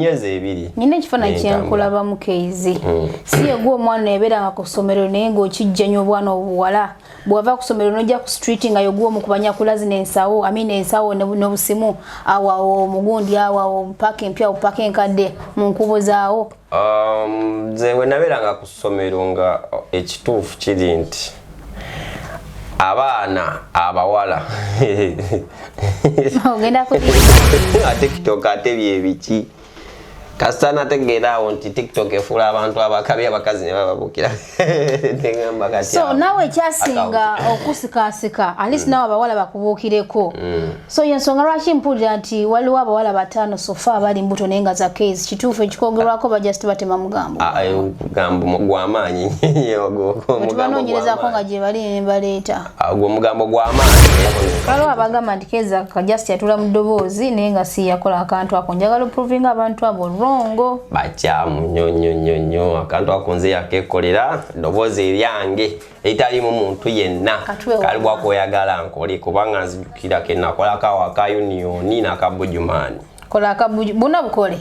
myezi 2 nyine ekifaananyi kyenkulaba mu keizi si yegwa omwana ebeeranga ku ssomero naye ng'okijjanya obwana obuwala bw'ava ku ssomero n'ojja ku street nga yogwa omu ku banyakulazi n'ensawo ensawo n'obusimu awo omugundi awo paka empya paka enkadde mu nkubo zaawo. Nze bwe nabeeranga ku ssomero nga ekituufu kiri nti abaana abawala ogenda ku TikTok ate byebiki kasita nategeera awo nti TikTok efuula abantu abakabi abakazi ne bababukira negamba kati so nawe ekyasinga okusikasika at least nawe abawala bakubuukireko so yensonga lwaki mpulira nti waliwo abawala 5 sofa abali mbuto naye nga za case kituufu ekikogerwako bajust batema mugambo mugambo gw'amaanyi tubanoonyerezaako nga gye bali ne baleeta gwe mugambo gw'amaanyi waliwo abagamba nti keza kajust yatula mu ddoboozi naye nga si yakola akantu ako njagala oprovinga abantu abo bachamu nnyo akantu akonze yakekolera ddoboozi eryange etalimu muntu yenna kalibwa koyagala nkole kubanga nzijukira ke nakola akawa ka Yiino n'akabujumani kola akabuju buna bukole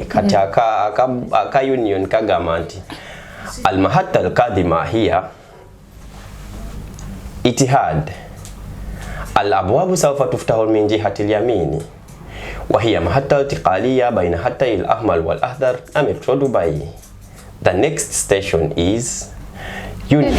kati aka Yiino kagamba nti almahatta alqadima hiya itihad alabwabu sawfa tuftahu min jihati alyamini وهي محطة انتقالية بين حتى الأحمر والأخضر مترو دبي. The next station is Yiino.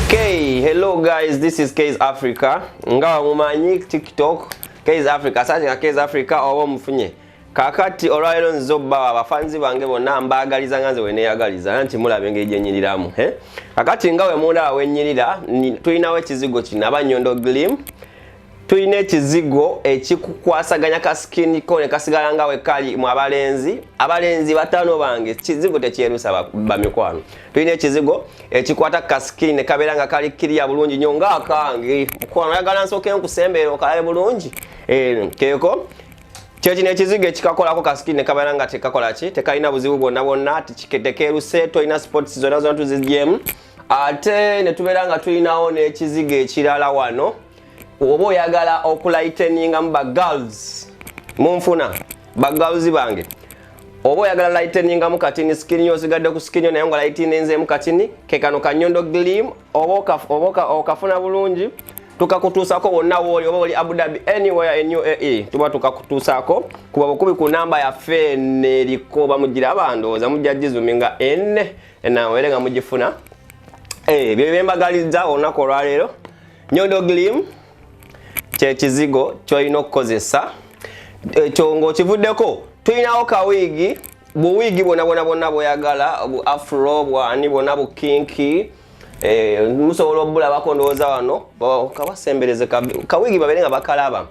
Okay, hello guys, this is Case Africa. Ngawa mumanyi TikTok Case Africa, sasa Case Africa obo mufunye. Kakati olwairo nzobba abafanzi bange bonna mbagaliza nganze weneyagaliza nti mulabe ngeje nyiriramu kakati ngawe munda wenyirira tulinawo ekizigo kinaba Nyondo Glim. Tuyina ekizigo ekikukwasaganya ka skin ko ne kasigala nga we kali mu abalenzi batano bange kizigo tekyerusa bamikwano. Tuyina ekizigo ekikwata ka skin ne kabera nga kali kiriya bulungi nnyo nga akange mukwano yagala nsoke nkusembera okalabe bulungi keko kyekino ekizigo ekikakolako ka skin ne kabera nga tekakola ki tekalina buzibu bwonna tekitekeruse toyina sports zonna tuzijjemu ate ne tubeera nga tuyinawo n'ekizigo ekirala wano obo oyagala okulighteninga mu girls munfuna girls bange obo oyagala lighteninga mu katini skin yo sigadde ku skin yo naye ngo lighteninze mu katini kekano ka Nyondo Glim obo okafuna bulungi tukakutuusako wonna woli oba oli Abu Dhabi anywhere in UAE tuba tukakutuusako kuba bukubi ku namba yaffe neriko bamugira abandooza mujja gizuminga nawe nga mugifuna ebyo bembagaliza olunaku olwaleero Nyondo Glim kyekizigo kyolina okukozesa ekyo ng'okivuddeko tulinawo kawigi buwigi bonna bweyagala bu afro bwani bwonna bu kinki musobola obulabako ndowooza wano kabasembereze kawigi babere nga bakalaba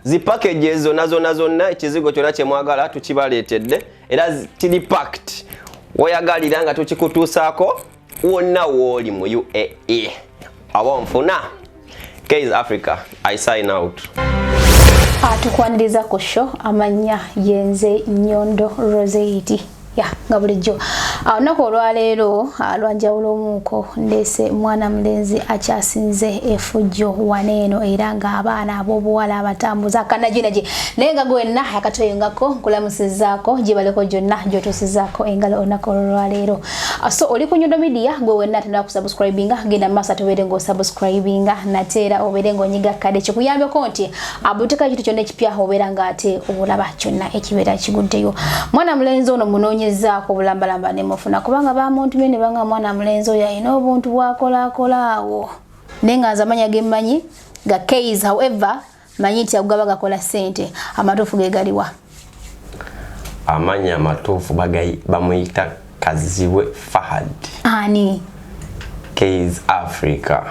zi packages zonna ekizigo kyonna kyemwagala tukibaleetedde era kiri packed woyagalira nga tukikutuusaako wonna wooli mu UAE abo nfuna Case Africa, I sign out. Tukwaniriza ku show amanya yenze Nyondo Rozet. Nga bulijjo olunaku olwaleero lwanjawulo omuuko ndese mwana mulenzi akyasinze efujjo waneeno era nga abaana ab'obuwala abatambuza akanaginaje naye nga gwenna yakatoyengako nkulamusizaako gibaleko gyonna gyotusizaako engalo olunaku olwaleero so oli ku Nyondo Media gwe wenna atenda kusubscribinga genda masa tobeere ng'osubscribinga nateera obeere ng'onyiga kade kikuyambeko nti abutika ekintu kyonna ekipya obeera ng'ate obulaba kyonna ekibeera kiguddeyo mwana mulenzi ono munoonye zaako bulambalamba ne mufuna kubanga bamuntu ne banga mwana mulenzo yayina obuntu bwakolaawo nenga azamanya gemmanyi ga case however manyi nti agaba gakola sente amatofu gegaliwa amanya amatofu bamuyita Kazibwe Fahad ani Case Africa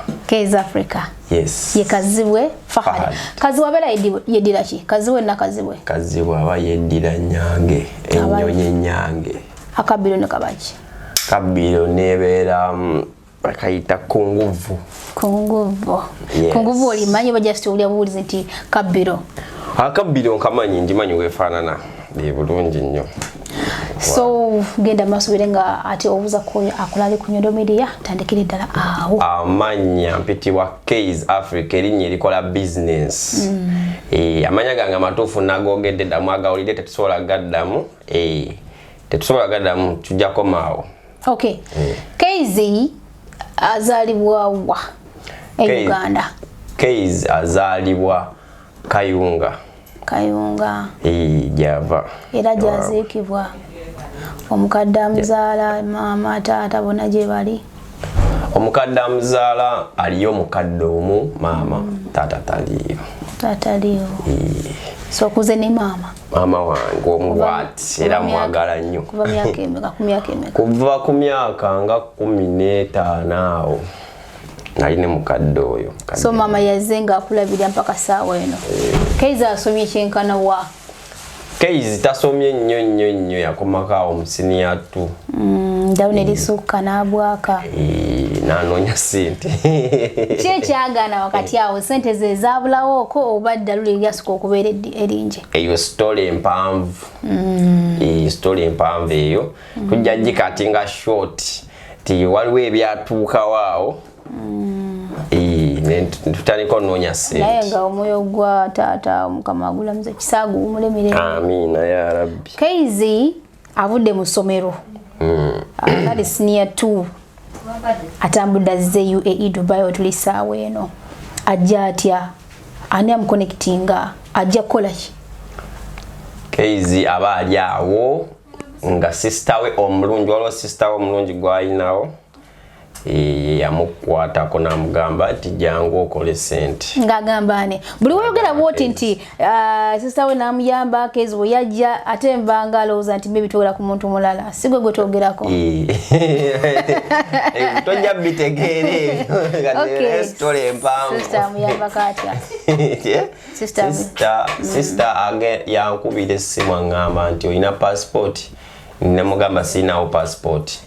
yes ye Kazibwe Fahad Kazibwe bela yedira ki Kazibwe na Kazibwe aba yedira nyange ennyonyi nyange akabiro ne kabachi kabiro nebera bakayita kunguvu kunguvu oli manyi bajasti oli abulize nti kabiro akabbiro nkamanyi njimanyi wefaanana bulungi nnyo So genda masubirenga ati obuza ko akulali ku Nyondo Media tandikire ddala awo. Amanya mpitibwa Keys Africa erinnya erikola business. Amanya gange matuufu nagogedde ddamu agawulidde tetusobola gaddamu. Tetusobola gaddamu tujja komaawo. Okay. Keys azalibwa wa Uganda. Keys azalibwa Kayunga. Java. Era jazikibwa omukadde amuzaala mama taata bonna gye bali. Omukadde amuzaala aliyo mukadde omu maama taata taliyo. So kuze ne mama wange omugwati era mwagala nnyo. Kuva myaka emeka kuva ku myaka nga 15 awo nali ne mukadde oyo. So mama yazenga akulabira mpaka saawa eno. Keys asomye kyenkana wa? Keys tasomye nnyo yakomako awo mu senior 2. Ndawune lisukka n'abwaka. Nanoonya ssente. Ki ekyagaana wakati awo sente ze zaabulawo ko oba ddalu lyasuka okubeera eringi? Eyo story empanvu. Story empanvu eyo tujja gikati nga short ti waliwo ebyatuukawo awo. Tutandika onoonya ssente. Nayenga omwoyo gwa taata Mukama agulamuze kisaagu umulemerere. Amiina ya Rabbi. Keys avudde mu ssomero. Ali senior 2. Atambudde azze UAE Dubai otuli saawa eno. Ajja atya? Ani amuconnectinga? Ajja kukola ki? Keys aba ali awo nga sister we omulungi waliwo sister we omulungi gw'alinawo. Yamukwatako namugamba nti jangu okole sente. Ngagambane buli woyogera bwoti nti sister we namuyamba Keys bwe yajja ate mbanga alowooza nti maybe togera ku muntu mulala. Sigwe gwe togerako. Tojja bitegeere ebyo. Story empanvu. Sister amuyamba katya? Sister yankubira essimu aŋŋamba nti olina passport. Namugamba sirinawo passport.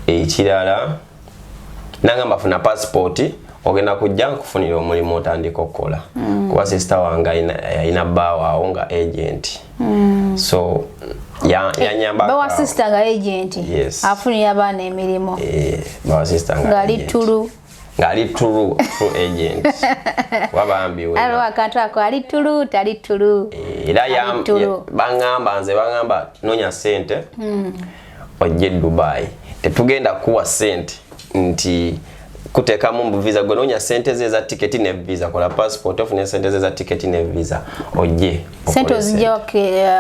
Ekirala nangamba funa passport ogenda kujja nkufunira omulimu otandika okukola. Kuba sister wange alina bbaawa awo nga agent. So yanyamba bawa sister nga agent. Afunira abaana emirimu. Bawa sister nga tulu. Ngali true agent. Wabambiwe. Alo akantu ako ali tulu tali tulu. Era bangamba nonya sente. Ojje Dubai. Tetugenda kuwa sente nti kutekamu mu visa gwe nonya sente ze za ticket ne visa kola passport ofune sente ze za ticket ne visa ojje. Sente ozijja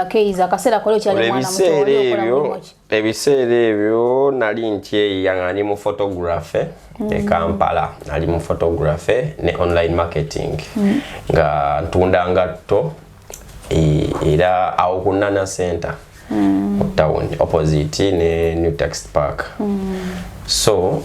Keys akasera kole kyali mwana muto. Ebiseera ebyo nali nti yangani mu photography e Kampala nali mu photography ne online marketing nga ntunda ngatto era awo kunana center town opposite ne New Text Park. So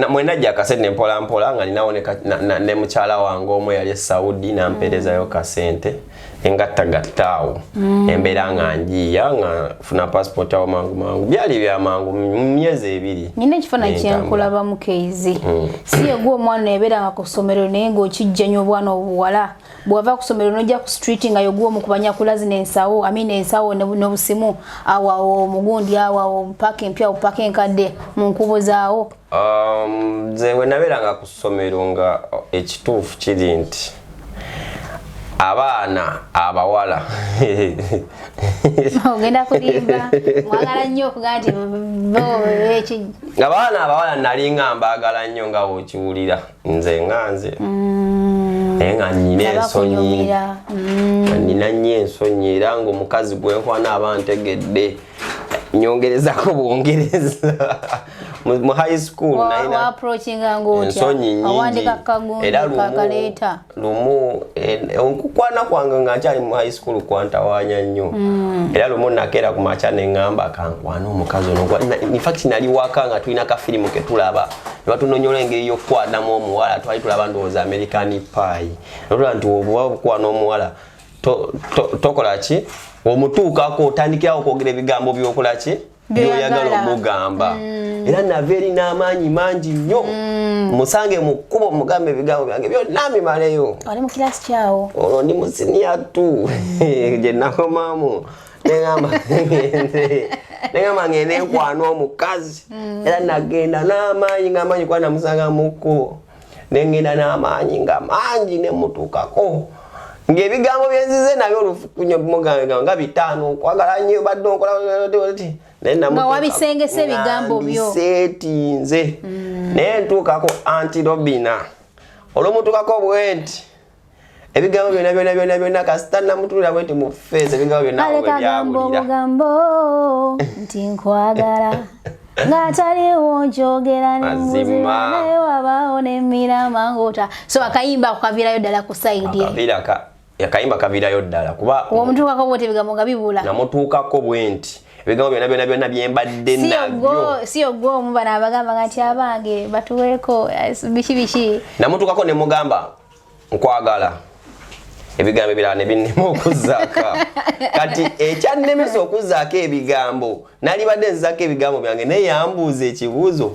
mwena jja kasente ne mpola nga ninaoneka ne mukyala wange omwe yali Saudi nampereza yo kasente engattagattaawo embeera nga njiya nga funa passport awo mangu byali bya mangu myezi 2. Nyina ekifaananyi kyenkulaba mu Keys. Si yegwa omwana ebeera nga ku ssomero naye ng'okijja nnyo obwana obuwala bw'ava ku ssomero n'ojja ku street nga yogwa omukubanya kulazi n'ensawo ensawo n'obusimu awo omugundi awo paka empya paka enkadde mu nkubo zaawo. Nze bwe nabeeranga ku ssomero nga ekituufu kiri nti abaana abawala ogenda kulimba mwagala nnyo okugaa nti abaana abawala nali nga mbaagala nnyo nga bw'okiwulira nze naye nga nnina ensonyi nina nnyo ensonyi era ng'omukazi gwenkwana aba ntegedde nyongerezako bwongereza mu high school naina ensonyi nyingi era lumu okukwana kwange nga nkyali mu high school kwantawanya nnyo era lumu nakeera ku makya ne ngamba kankwana omukazi ono in fact nali waka nga tulina kafirimu ke tulaba ne batunonyola engeri y'okukwanamu omuwala twali tulaba ndowooza American Pie olwa nti obuwa okukwana omuwala tokola ki omutuukako otandikirawo okwogera ebigambo by'okola ki byoyagala omugamba era naveeri n'amaanyi mangi nnyo musange mu kkubo mugambe ebigambo byange byonna mbimaleyo. Oli mu kirasi kyawo? Olwo ndi mu senior 2 gye nakomamu Nengamba ngene nkwano omukazi era nagenda n'amaanyi ng'amaanyi kwa namusanga muko nengenda n'amaanyi ng'amangi ne mutukako ng'ebigambo byenzize nabyo olufukunyo bimuganga nga bitano kwagala nnyo badde nkola nga wabisengese ebigambo byo setinze naye ntuukako Anti Robina olwomutukako bwenti ebigambo byonna kasita namutulira bwenti mu face ebigambo byonna byawulira obugambo nti nkwagala ng'ataliwo njogera nemuzima naye wabaawo nemmira mangota so akayimba akaviirayo ddala ku saidi akayimba kaviirayo ddala kuba omutuukako bwoti ebigambo nga bibula namutuukako bwenti ebigambo byonna byembadde nabyo siyo gwe omu bano abagamba nti abange batuweeko biki namutuukako ne mugamba nkwagala ebigambo ebirala ne binnema okuzzaako kati ekyannemesa okuzzaako ebigambo nalibadde nzizzaako ebigambo byange naye yambuuza ekibuuzo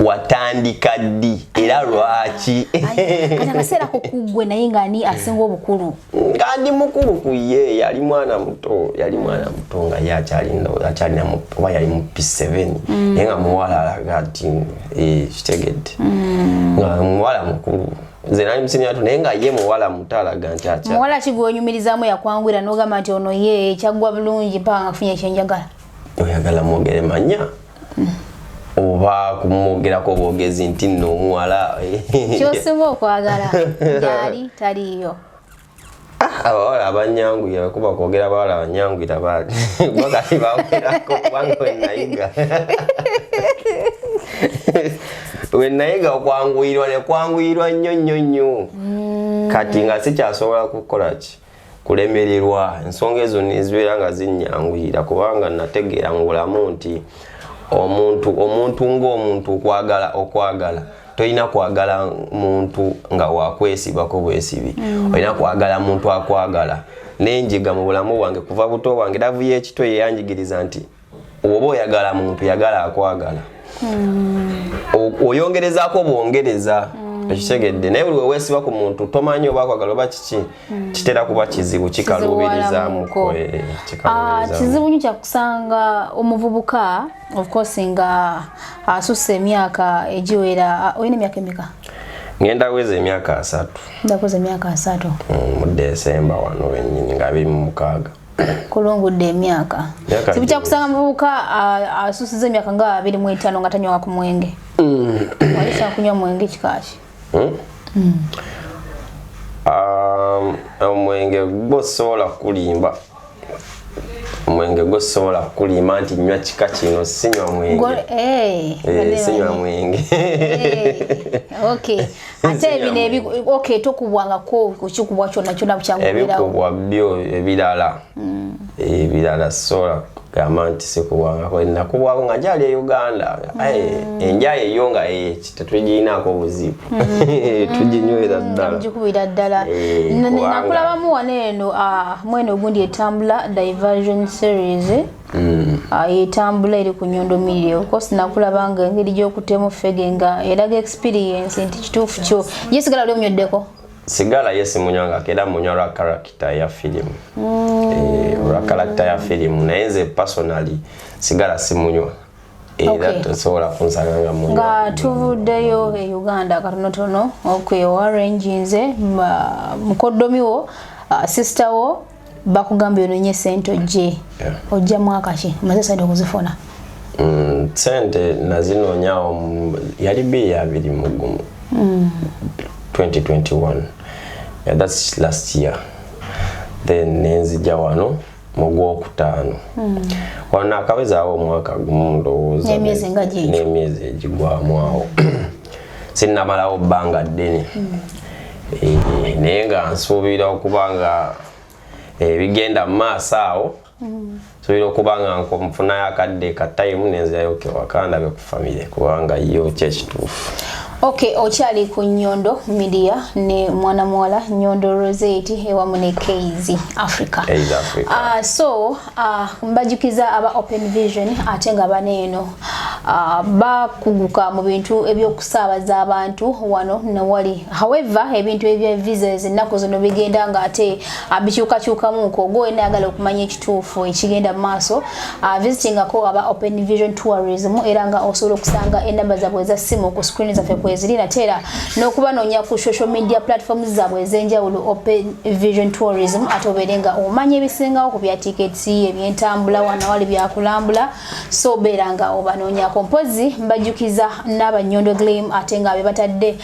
watandika ddi era lwaki kati akaseera kokugwe naye ng'ani asinga obukulu nga ndi mukulu ku ye yali mwana muto nga ye akyalina oba yali mu P7 naye nga muwala alaga ati kitegedde nga muwala mukulu nze nali musinyatu naye nga ye muwala muto alaga nti akya muwala kigwenyumirizaamu yakwangwira n'ogamba nti ono ye kyaggwa bulungi mpaka nga afunye ekyenjagala oyagala mwogere manya oba kumwogerako bwogezi nti nno omuwala kyosinga okwagala gyali taliyo abawala abanyangwira kuba kwogera abawala abanyangwira bakati bawerako kubanga wenayiga okwanguyirwa nekwanguyirwa nnyo kati nga sikyasobola kukola ki kulemererwa ensonga ezo nizibeera nga zinnyanguyira kubanga nategeera mu bulamu nti omuntu ng'omuntu okwagala toyina kwagala muntu nga wakwesibako bwesibi olina kwagala muntu akwagala nenjiga mu bulamu bwange kuva buto bwange davu y'ekito yeyanjigiriza nti oba oyagala muntu yagala akwagala oyongerezaako bwongereza ekitegedde naye buli weweesiba ku muntu tomanyi oba akwagala oba kiki kitera kuba kizibu kikaluubirizamuko kizibu nyo kyakusanga omuvubuka of course nga asusse emyaka egiwera olina emyaka emeka ngenda weza emyaka 3 ndakoze emyaka 3 mu Desemba wano wennyini nga 26 kulungudde emyaka kibu kyakusanga muvubuka asusiza emyaka nga 25 nga tanywanga ku mwenge walisa kunywa mwenge kikaki omwenge gwosobola kulimba omwenge gwosobola kulimba nti nywa kika kino sinywa mwenge sinywa mwenge okay ate ebino okay tokubwangako kukikubwa kyonna kyonna bukyangubirawo ebikubwa byo ebirala sola gamba nti sikubwangako nakubwako nga gyali e Uganda enjaye eyo nga tetugiyinaako buzibu tuginywera ddala tugikubira ddala nakulabamu wano eno mwene ogundi etambula diversion series etambula eri ku Nyondo Media okosi nakulabanga engeri gy'okutemu fege nga eraga experience nti kituufu kyo ye sigala oli omnyoddeko sigala yesi munywanga kera munywa lwa character ya filimu lwa character ya filimu naye nze personally sigala simunywa era tosobola kunsanga nga munywa nga tuvuddeyo e Uganda katonotono okwewarenjinze mukoddomiwo sister wo bakugambye ononye sente ojje ojja mwaka ki omaze sente okuzifuna sente nazinonyawo yali bbiri abiri mugumu 2021 that's last year then nenzija wano mu Gwokutaano wano akawezaawo omwaka gumu ndowooza n'emyezi egigwamu awo sinnamalawo bbanga ddene naye nga nsuubira okuba nga bigenda mu maaso awo nsuubira okuba nga nfunayo akadde ka time nenzirayo ewaka ndabe ku famire kubanga yo kyekituufu. Okay, okyali ku Nyondo Media ne mwana muwala Nyondo Rozet ewamu ne KZ Africa. So mbajukiza aba Open Vision ate nga baneeno bakuguka mu bintu ebyokusaabaza abantu wano nawali. However ebintu ebya visas ennaku zino bigenda nga ate bikyukakyukamuko gwe nayagala okumanya ekituufu ekigenda mu maaso visiting ako aba open vision tourism era nga osobola okusanga enamba zaabwe eza ssimu ku screen zaffe kweziri natera n'okubanoonya ku social media platforms zaabwe ez'enjawulo open vision tourism ate obeere nga omanya ebisingawo ku bya tickets ebyentambula wanawali byakulambula so obeera nga obanoonya kompozi mbajjukiza n'abanyondo gleam ate nga bebatadde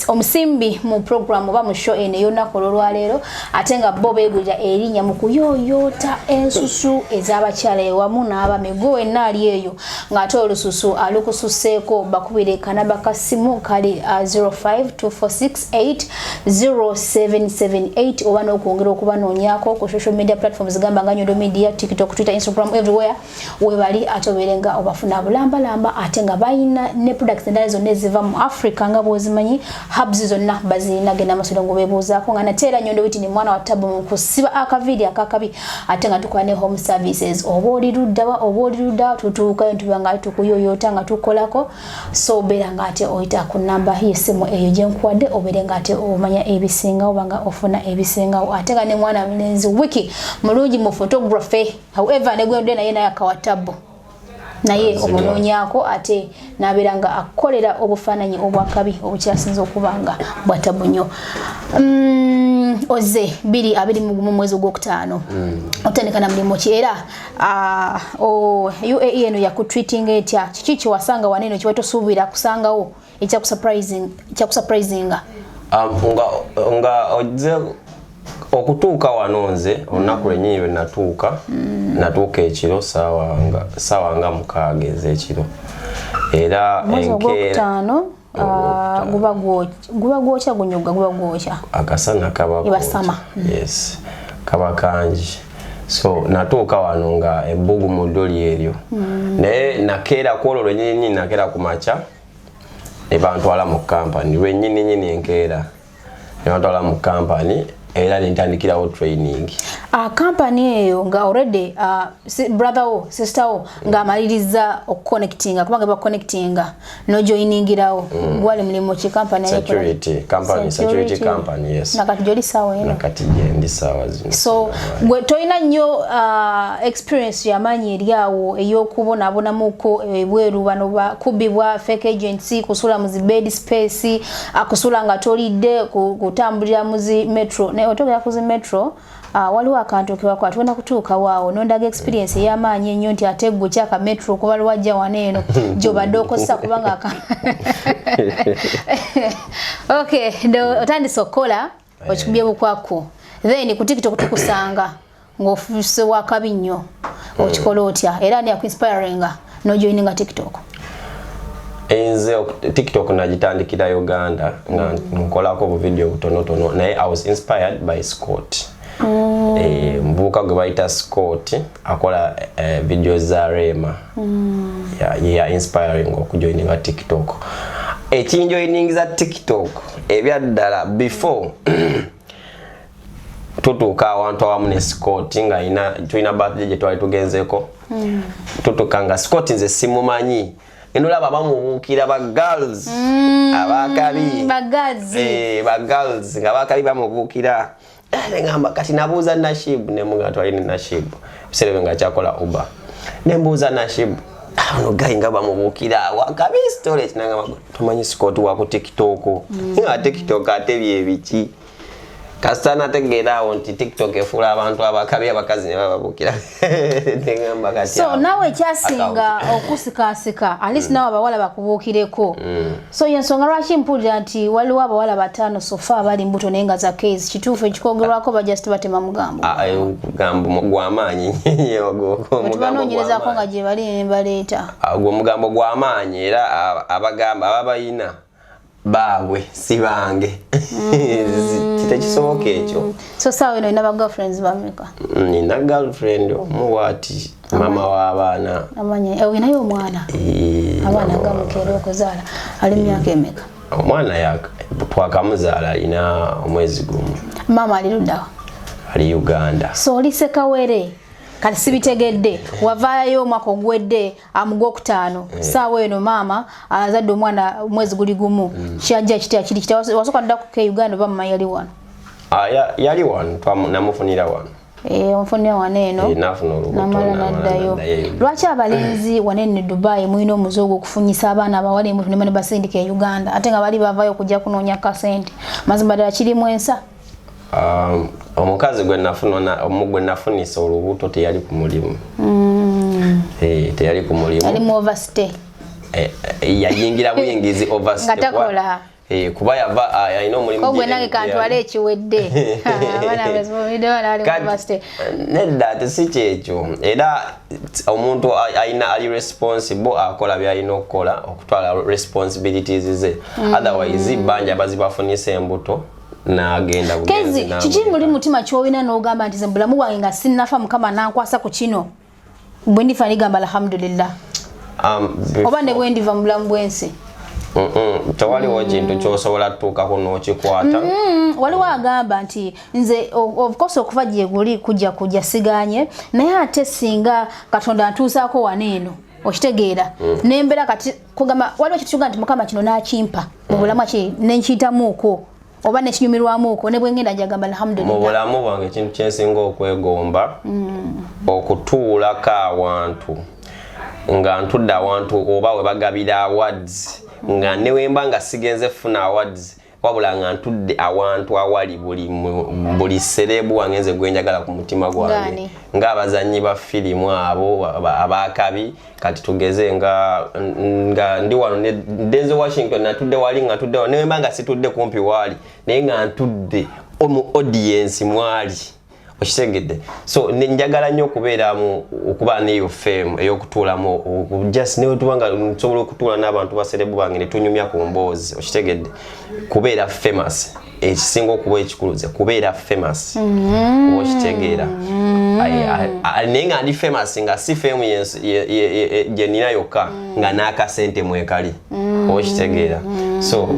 omusimbi mu program oba mu show eno ey'olunaku olwaleero ate nga bo beegulira erinnya mu kuyooyoota ensusu ez'abakyala ewamu n'abamego enaali eyo ng'ate olususu alukususeeko bakubire kanaba kasimu kali 0524680778 oba n'okwongera okubanoonyako ku social media platforms gamba nga Nyondo Media, TikTok, Twitter, Instagram, everywhere webali ate obeere nga obafuna bulambalamba ate nga bayina ne products endala zonna eziva mu Africa nga bwozimanyi hubs zonna bazirina genda amasiro ngo beebuuzaako nga nateera Nyondo witi ni mwana wa Tabo mu kusiba akaviiri akakabi ate nga tukola ne home services oba oli ludda tutuukayo ntuba nga tukuyoyoota nga tukolako so obeera nga ate oyita ku namba y'essimu eyo gye nkuwadde obeere nga ate omanya ebisingawo oba nga ofuna ebisingawo ate nga ne mwana mulenzi wiki mulungi mu photography however ne gwende naye akawa Tabo naye omunoonyako ate nabeera nga akolera obufaananyi obwakabi obukyasinza okubanga bwa Tabo nnyo. Oze 2021 mwezi gw'okutaano otandika na mulimu ki era UAE eno yakutreating etya kiki kiwasanga waneeno kiba tosuubira kusangawo ekyakusurprisinga nga oze okutuuka wano nze olunaku lwennyini lwe natuuka ekiro saawa nga 6 ez'ekiro era enkeera guba gwokya gunyuga guba gwokya akasana kaba yes kaba kangi so natuuka wano nga ebbugu mu ddoli eryo naye nakeera kwolwo lwennyini nakeera ku makya ne bantwala mu kampani lwennyini enkeera ne bantwala mu kampani era nintandikirawo training company eyo nga already brother o sister o nga amaliriza okuconnectinga kubanga ba connectinga no joiningirawo gwali mulimo ki company security company yes nakati joli sawa eno nakati ndi sawa zino so gwe toina nnyo experience yamanyi eriawo eyokubona abonamuko ebweru bano bakubibwa fake agency kusula mu bed space akusula nga tolidde kutambulira mu metro ne otogera ku metro waliwo akantu kebakwa tuwenda kutuuka waawo nondaga experience ey'amaanyi ennyo nti ate ggwe kyaka metro kuba lwajja waneeno gy'obadde okozesa kubanga okay otandise okukola okikubye bukwakku then ku TikTok tukusanga ng'ofuuse wakabi nnyo okikola otya era ni akuinspiringa nojoininga TikTok enze TikTok nagitandikira Uganda nga nkolako bu video butonotono naye I was inspired by Scott mbuka gwe bayita Scott akola videos za Rema yeah inspiring okujoininga TikTok ekinjoining za TikTok ebyaddala before tutuuka awantu awamu ne Scott nga tulina birthday gye twali tugenzeko tutukanga Scott nze simumanyi enolaba bamubuukira ba girls abakabi ba girls nga bakabi bamubuukira ngamba kati nabuuza Nashib ne muga twalina Nashib biseera nga kyakola Uber ne mbuuza Nashib ono gayi nga bamubuukira wakabi storage nanga tumanyi Scott wa ku TikTok nga TikTok ate byebiki kasana tegeera nti TikTok efula abantu abakabi abakazi ne bababukira ngamba kati so nawe kyasinga okusikasika at least nawe abawala bakubukireko so yensonga lwaki mpulira nti waliwo abawala 5 sofa abali mbuto nenga za case kituufu ekikogerwako ba just batema mugambo mugambo gw'amaanyi mugambo ko nga gye bali ne baleeta gwo mugambo gw'amaanyi era abagamba ababayina bawe sibange kitekisoboka ekyo so sawa ino ina girlfriends bameka nina girlfriend muwati mama w'abaana amanya inayo omwana abaana gamukero okuzaala ali myaka emeka omwana yaka twakamuzaala alina omwezi gumu mama ali luddawa ali Uganda so oli Sekawere kati sibitegedde wavaayo omwaka ogwedde Ogwokutaano saawa eno maama azadde omwana mwezi guli gumu kyajja kitya wasooka dda ku Uganda oba mama yali wano yali wano namufunira wano omufunira wano eno namala naddayo lwaki abalenzi wanene Dubai mulina omuzoogo okufunyisa abaana abawala ne basindika e Uganda ate nga bali bavaayo okujja kunoonya kasente mazima ddala kirimu ensa omukazi gwe nafunisa olubuto teyali ku mulimu teyali ku mulimu yali mu overstay yayingira buyingizi overstay ngatakola kuba yava ayina omulimu gwe nange kantwala ekiwedde abaana bezibomide bali mu overstay nedda tesi kyekyo era omuntu ali responsible akola byalina okukola okutwala responsibilities ze otherwise banja bazibafunisa embuto nagenda bugenzi kiki muli mutima kyowina n'ogamba nti bulamu bwange nga sinnafa mukama nankwasa ku kino bwe ndifa nigamba alhamdulillah oba ne bwe ndiva mu bulamu bw'ensi tewaliwo kintu kyosobola tutuukako n'okikwata waliwo agamba nti nze of course okuva gye guli kujja siganye naye ate singa Katonda antuusaako wano eno okitegeera nembera kati kugamba waliwo kituga nti mukama kino nakimpa mu bulamu nenkiyitamuuko oba nekinyumirwamuuko ne bwengenda njagamba alhamdulillah. Mu bulamu bwange ekintu kyensinga okwegomba okutuulako awantu nga ntudde awantu oba we bagabira awards nga newemba nga sigenze funa awards wabula nga ntudde awantu awali buli serebu wangenze gwenjagala ku mutima gwange nga abazanyi ba filimu abo abakabi kati tugeze nga ndi wano ne Denzel Washington natudde wali nga tudde newemba nga situdde kumpi wali naye nga ntudde omu audience mwali okitegedde so njagala nnyo okubeera mu okuba neyo fame eyokutuulamu just newe tubanga nsobola okutuula n'abantu baserebu bange ne tunyumya ku mboozi okitegedde kubeera famous ekisinga okuba ekikuluze kubeera famous okitegeera naye nga ndi famous nga si fame gye nina yokka nga n'akasente mwekali okitegeera so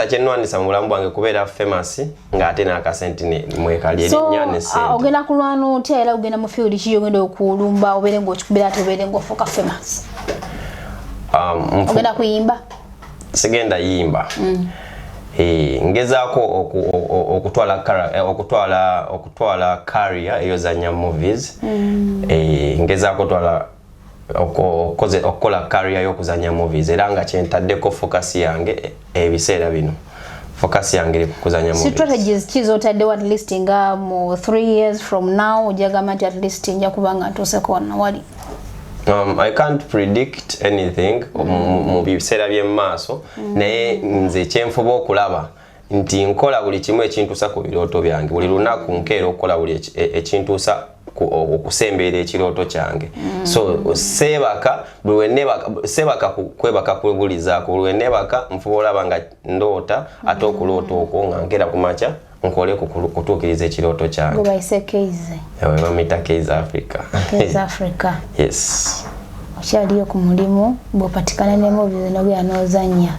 kyenwanisa mu bulamu bwange kubeera famous ng'ate n'akasente mwekali erinnya ne sente. Ogenda kulwana otya era ogenda mu field ki ogenda okulumba obeere ng'okikubira ate obeere ng'ofuuka famous? Ogenda kuyimba? Sigenda yimba. Ngezaako okutwala career eyozanya movies. Ngezaako okukola career y'okuzanya movies era nga kyentaddeko focus yange ebiseera bino. Focus yange kuzanya movies. Strategies ki z'otaddewo at least nga mu 3 years from now ojagamba nti at least nja kubanga ntuuseko wano wali? I can't predict anything mu biseera by'emaaso naye nze kyenfuba okulaba nti nkola buli kimu ekintuusa ku birooto byange buli lunaku nkeera okukola buli ekintuusa okusembeera ekirooto kyange so sebaka kwebaka kwebulizaako buli wenebaka nfuba olaba nga ndoota ate okuloota okwo nga nkeera ku makya nkole kutuukiriza ekirooto kyange. Gubayise Keize? Bamuyita Keize Africa. Keize Africa. Yes. Okyaliyo ku mulimu bw'opatikana ne movies n'ogenda n'ozannya.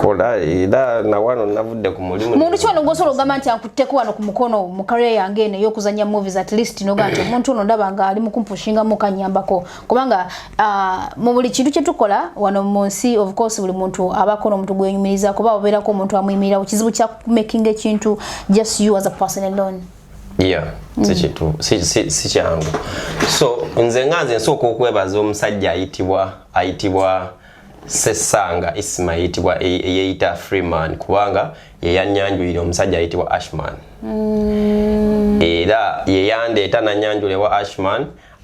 Kola era na wano navudde ku mulimu. Muntu ki wano gw'osobola ogamba nti ankutteko wano ku mukono mu career yange eno ey'okuzannya movies at least noga nti omuntu ono ndaba nga ali mu kumpushingamu kanyambako kubanga mu buli kintu kye tukola wano mu nsi of course buli muntu abako n'omuntu gwenyumiriza kuba obeerako omuntu amuyimirawo kizibu kya making ekintu just you as a person alone. Yeah, si kyangu. So nze nganze nsooka okwebaza omusajja ayitibwa Sesanga Isma ayitibwa eyeyita Freeman kubanga yeyanyanjulira omusajja ayitibwa Ashman. Era yeyandeeta nanyanjulewa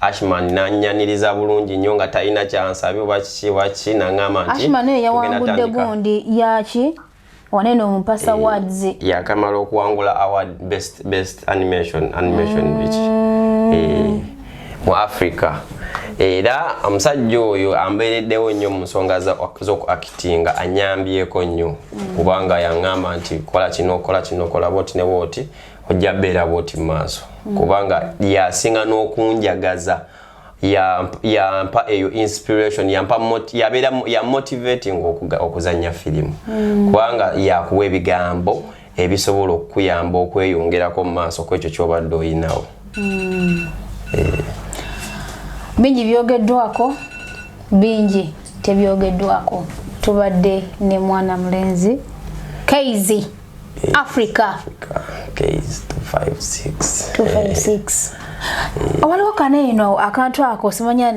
Ashman nanyaniriza bulungi nnyo nga talina kyansabye oba kiki nangamba nti Ashman yawangudde gundi yaki wanene omumpasa awards yakamala okuwangula award best animation mu Africa era omusajja oyo ambeereddewo nnyo mu nsonga z'okuactinga anyambyeko nnyo kubanga yaŋŋamba nti kola kino kola bwoti ne bwoti ojja beera bwoti mu maaso kubanga yasinga n'okunjagaza yampa eyo inspiration yabeera motivating okuzanya filimu kubanga yakuwa ebigambo ebisobola okukuyamba okweyongerako mu maaso kwekyo kyobadde oyinawo. Bingi byogeddwako, bingi tebyogeddwako. Tubadde ne mwana mulenzi Kaizi Africa Kaizi 256 waliwo kaneeno akantu ako simanya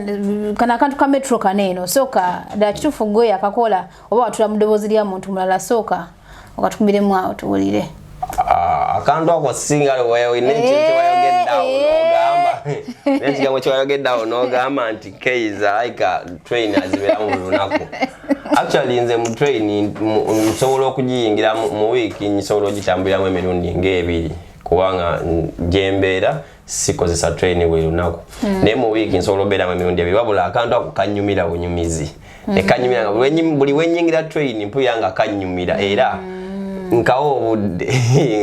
kana akantu ka metro kaneeno soka da kituufu gwe akakola oba watula mu ddoboozi lya muntu mulala soka okatukumbiremu awo tuwulire akantu ako singa n'ekigambo kyewayogeddawo n'ogamba nti Kaizi alayika train azibeera mu lunaku. Actually nze mu train nsobola okugiyingira mu wiiki nsobola ogitambuliramu emirundi ng'ebiri kubanga gyembeera sikozesa train buli lunaku. Naye mu wiiki nsobola obeeramu emirundi ebiri wabula akantu ako kannyumira bunyumizi. Ekanyumira buli wenyingira train mpulira nga kannyumira era nkawo obudde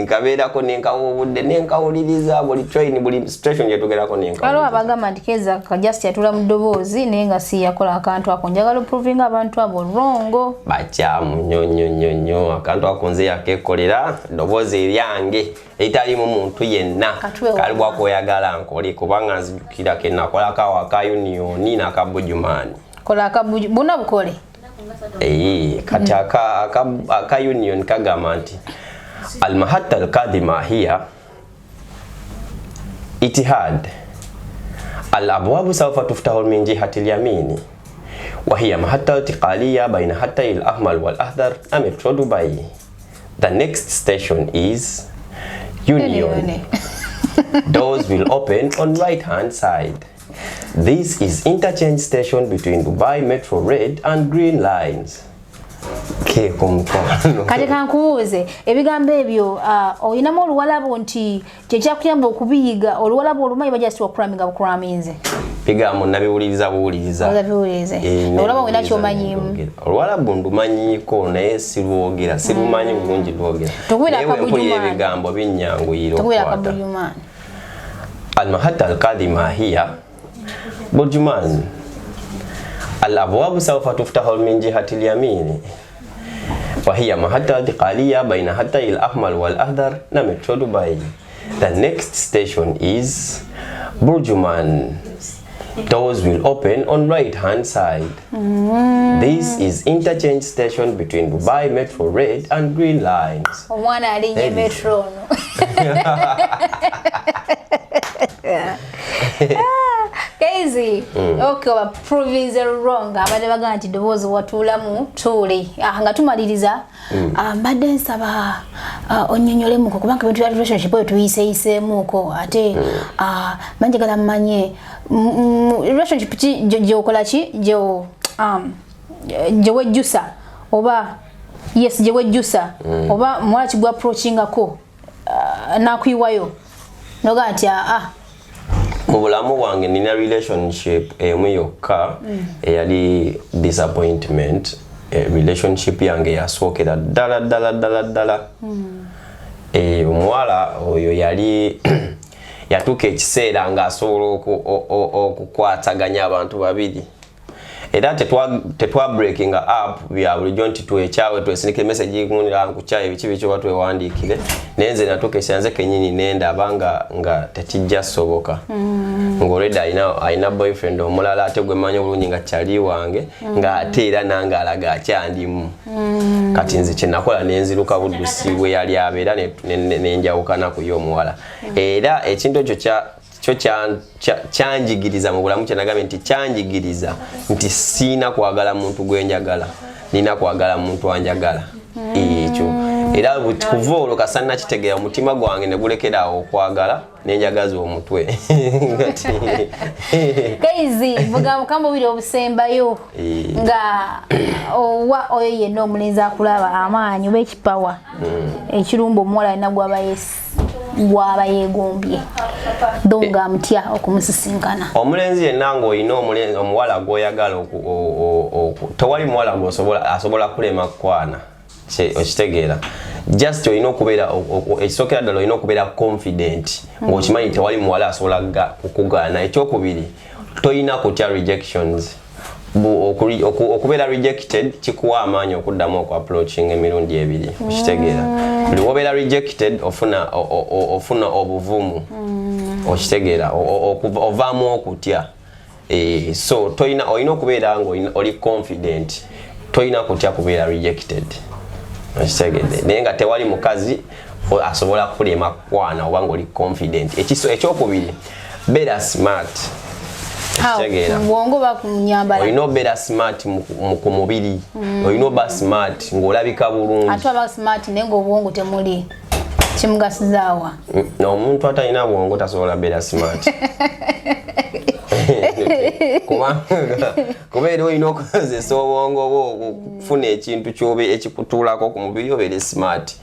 nkabeerako nenkawo obudde nenkawuliriza buli train buli station gyetugerako nenkawuliriza. Waliwo abagamba nti Kaizi just yatula mu ddoboozi naye nga si yakola akantu ako njagala proving abantu abo wrongo. Bakyamu nnyo akantu ako nze yakekolera ddoboozi eryange eritalimu muntu yenna kalibwa kweyagala nkole kubanga nzijukira ke nakolako aka Yiino n'akabujumaani. Kola akabuju buna bukole. Kati aka Yiino kagamba nti al-mahatta al-kadima hiya itihad al-abwabu sawfa tuftahu min jihati al-yamini wa hiya mahatta iltiqaliya bayna hattay al-ahmar wal-ahdar metro Dubai. The next station is Yiino. Doors will open on right hand side. This is interchange station between Dubai Metro Red and Green lines. Kati kankubuuze ebigambo ebyo oyinamu oluwalabo nti kyekyakuyamba okubiyiga oluwalabo olumanyi bajasi okuraminga bukuraminze bigambo nabiwuliriza buwuliriza olwalabo wena kyomanyimu oluwalabo ndumanyiiko naye sirwogera sirumanyi bulungi lwogera naye ebigambo binyanguyira okwata al-mahatta al-kadima hiya Burjuman al-abwabu sawfa tuftahu min jihati al-yamini wa hiya mahatta iltiqaliya bayna hattay al-ahmar wal-ahdar metro Dubai. The next station is Burjuman. Doors will open on right hand side. This is interchange station between Dubai Metro Red and Green lines. Omwana alinye metro Kaizi, okay, wa proving wrong. Abade bagamba nti ddoboozi watulamu tuli. Nga tumaliriza mbadde nsaba onnyonnyolemuko kubanga bintu bya relationship oyo tuyiseeyiseemuko ate banjagala mmanye relationship gyeokola ki gyewejjusa oba yes gyewejjusa oba muwala kigwa approachingako nakuyiwayo noga nti mu bulamu bwange nina relationship emu yokka eyali disappointment. Relationship yange yasookera ddala omuwala oyo yali yatuuka ekiseera ng'asobola okukwataganya abantu babiri era tetwa breaking up bya bulijjo nti twekyawe twesindike message ngunira nkukyaye biki biki oba twewandiikire naye nze natuuka ekisanze kennyini nendaba nga tekijja soboka ng'olwedde alina boyfriend omulala ate gwe mmanyi obulungi nga kyali wange ng'ate era nange alaga akyandimu kati nze kyenakola nenziruka buddusi bwe yali abeera nenjawukana ku y'omuwala era ekintu ekyo kyanjigiriza mu bulamu kyenagambye nti kyanjigiriza nti siina kwagala muntu gwenjagala nina kwagala muntu anjagala ekyo era kuva olwo kasana kitegeera omutima gwange ne gulekerawo okwagala nenjagaza omutwe Kaizi vuga mukambo biri obusembayo nga owa oyo yenna omulenzi akulaba amaanyi oba ekipawa ekirumba omuwala alina gwaba yeegombye donga mutya okumusisinkana omulenzi yenna ng'olina omuwala gw'oyagala tewali muwala asobola kulema kukwana okitegeera just olina okubeera ekisookera ddala olina okubeera confident ng'okimanyi tewali muwala asobola kukugaana. Ekyokubiri toyina kutya rejections okubeera rejected kikuwa amaanyi okuddamu oku approaching emirundi ebiri okitegeera buli wobeera rejected ofuna obuvumu okitegeera ovaamu okutya so olina okubeera nga oli confident toyina kutya kubeera rejected okitegedde naye nga tewali mukazi asobola kulema kwana oba nga oli confident ekyokubiri beera smart bwongo bakunyambala olina obeera smart ku mubiri olina oba smart ng'olabika bulungi ate aba smart naye ng'obwongo temuli kimugasizaawa omuntu atalina bwongo tasobola beera smart kubeera olina okukozesa obwongo bwo okufuna ekintu kyobe ekikutuulako ku mubiri obeere smart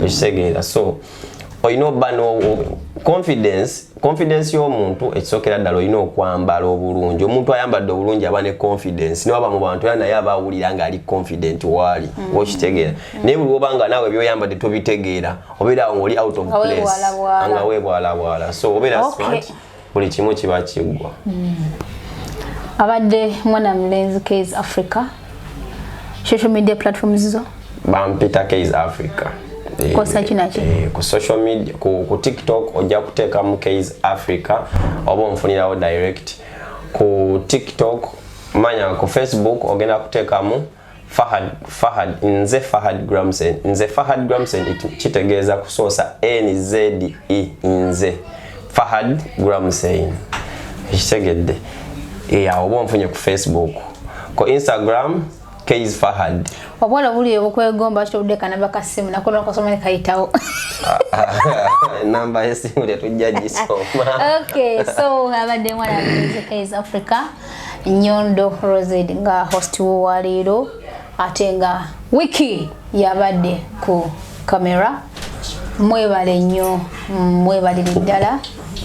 okitegeera so olina obba confidence y'omuntu ekisookera ddala olina okwambala obulungi omuntu ayambadde obulungi aba ne confidence niwaba mu bantu era naye aba awulira nga ali confident waali okitegeera naye buli obanga naawe byoyambadde tobitegeera obeera ng'oli out of place nga weebwalabwala so obeera smart buli kimu kiba kiggwa abadde mwana mulenzi Case Africa social media platforms zo bampita Case Africa ku social media ku TikTok ojja kuteekamu Case Africa oba onfunirawo direct ku TikTok manya ku Facebook ogenda kuteekamu nze Fahad Gramsen kitegeeza kusoosa NZE nze Fahad Gramsen kitegedde oba onfunye ku Facebook ku Instagram Case Fahad wabona buli okwegomba kitudde kanamba kasimu nakono okosoma kayitawo namba yesimu tetujja gisoma okay so abadde mwana mulenzi Case Africa Nyondo Rozet nga host wa leero ate nga wiki yabadde ku kamera mwebale nnyo mwebalira ddala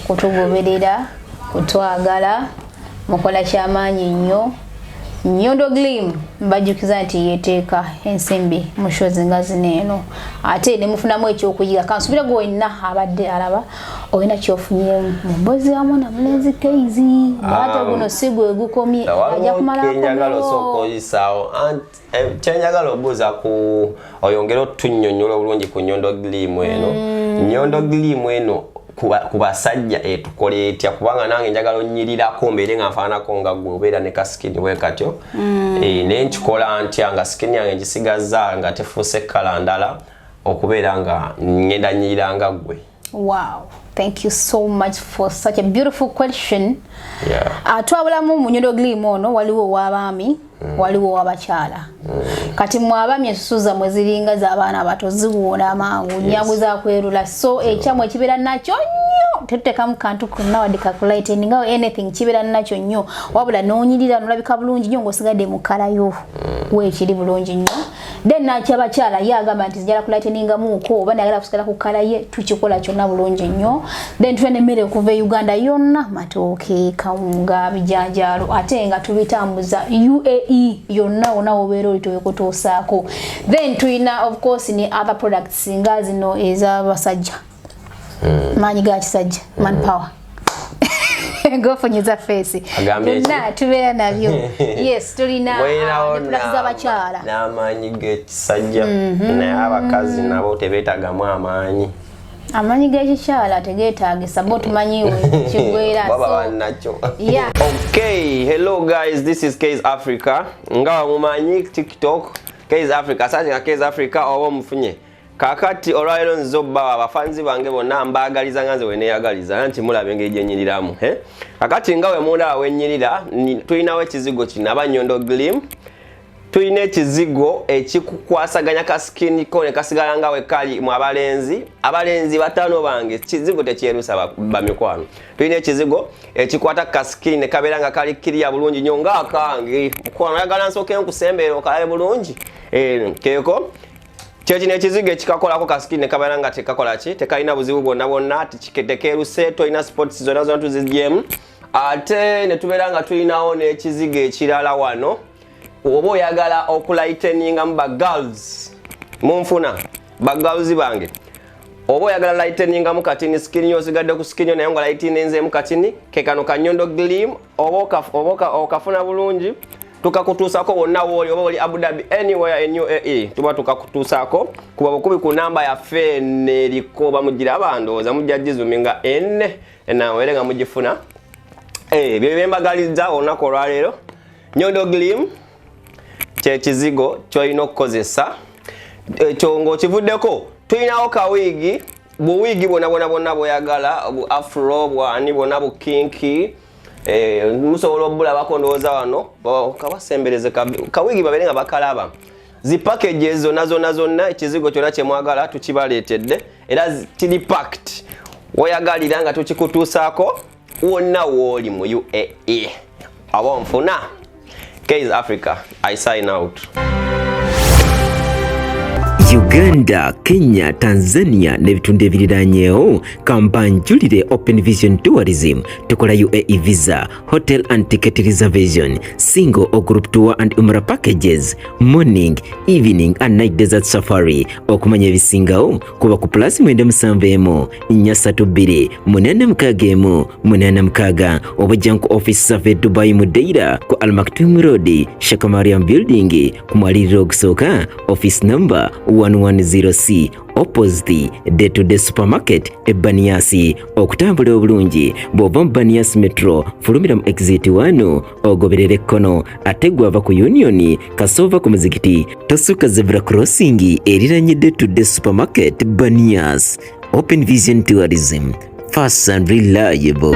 kutugoberera kutwagala mukola kyamaanyi nnyo Nyondo Glim bajukiza nti yeteeka ensimbi mu shows nga zino ate ne mufunamu ekyokuyiga kansubira gwonna abadde alaba olina kyofunye mu mbozi ya mwana mulenzi Case ate guno sigwe gukomye ajja kumala njagala sokoyisawo kyenjagala obuuza ku oyongera otunnyonnyola obulungi ku Nyondo Glim eno Nyondo Glim eno kubasajja etukole etya kubanga nange njagala onnyirirako mbeere nga nfaanako nga gwe obeera ne kasikini bwe katyo naye nkikola ntya nga sikini yange ngisigazza nga tefuuse kkala ndala okubeera nga ngenda nnyirira nga gwe. Wow, thank you so much for such a beautiful question. Twabulamu mu Nyondo Glim ono waliwo ow'abaami waliwo ow'abakyala kati mu abaami ensusu mwe ziringa z'abaana abato ziwona amangu nyangu za kwerula so ekyamwe kibeera nakyo nnyo tetutekamu kantu konna wadde calculate nga anything kibeera nakyo nnyo wabula noonyirira nolabika bulungi nnyo ng'osigadde mu kkala yo weekiri bulungi nnyo then nakyabakyala ye agamba nti zijala kulaiteningamuuko oba nayagala kusigala ku kkala ye tukikola kyonna bulungi nnyo then tufuna emmere okuva e Uganda yonna matooke kawunga bijanjaalo ate nga tubitambuza UAE yonna wona obeera oli tubikutuusaako then tuyina of course ni other products nga zino ez'abasajja maanyi ga kisajja manpower gofunyeza face tuna tubeera nabyo yes tulina products z'abakyala n'amaanyi g'ekisajja naye abakazi nabo tebeetagamu amaanyi g'ekikyala tegeetaagisa bo tumanyiwe kigwera yeah. Okay, hello guys, this is Case Africa nga mumanyi TikTok Case Africa asante nga Case Africa oba mufunye kakati olwalero nzobba abafanzi bange bonna mbaagaliza nganze weneeyagaliza nti mulabe engeri gye nnyiriramu kakati nga we mulaba wennyirira tulinawo ekizigo kino aba Nyondo Glim tulina ekizigo ekikukwasaganya kasikini ko ne kasigala nga we kali mu abalenzi batano bange ekizigo tekyerusa bamikwano tulina ekizigo ekikwata kasikini ne kabeera nga kali kiriya bulungi nnyo nga akange mukwano oyagala nsooke nkusembeera okalabe bulungi keeko kyekino ekizigo ekikakolako kasikini ne kabeera nga tekakola ki tekalina buzibu bwonna tekeruse tolina sports zonna zonna tuzigyemu ate ne tubeera nga tulinawo n'ekizigo ekirala wano oba oyagala okulighteninga mu bagirls munfuna bagirls bange oba oyagala lighteninga mu katini skin yo osigadde ku skin yo naye nga lighteninze mu katini ke kano ka Nyondo Glim oba okafuna bulungi tukakutuusako wonna wooli oba oli Abu Dhabi anywhere in UAE tuba tukakutuusako kuba bukubi ku namba yaffe eriko bamugira ndowooza mujja gizuminga nawe nga mugifuna bye bembagaliza olunaku olwaleero Nyondo Glim kyekizigo kyolina okukozesa ekyo ng'okivuddeko tulinawo kawiigi buwiigi bwonna bweyagala bu afro bwani bwonna bu kinki musobola obulabako ndowooza wano kabasembereze kawiigi babeere nga bakalaba zi packages zonna ekizigo kyonna kyemwagala tukibaleetedde era kiri packed woyagalira nga tukikutuusaako wonna wooli mu UAE abo nfuna Case Africa I sign out. Uganda, Kenya, Tanzania n'ebitundu ebiriranyeewo kampanjulire Open Vision Tourism tukola UAE visa, hotel and ticket reservation, single or group tour and umrah packages, morning, evening and night desert safari. Okumanya ebisingawo kuba ku +97 432 861 861 obujjanku office survey Dubai Mudeira ku Al Maktoum Road, Shakamariam Building ku mwaliriro okusooka office number 110C opposite Day to Day supermarket Baniasi. Okutambula obulungi bw'ova mu Baniasi metro fulumira mu exit 1 ogoberera ekkono ate gwava ku Union kasova ku muzikiti tosuka zebra crossing eriranye Day to Day supermarket Baniasi. Open Vision Tourism, fast and reliable.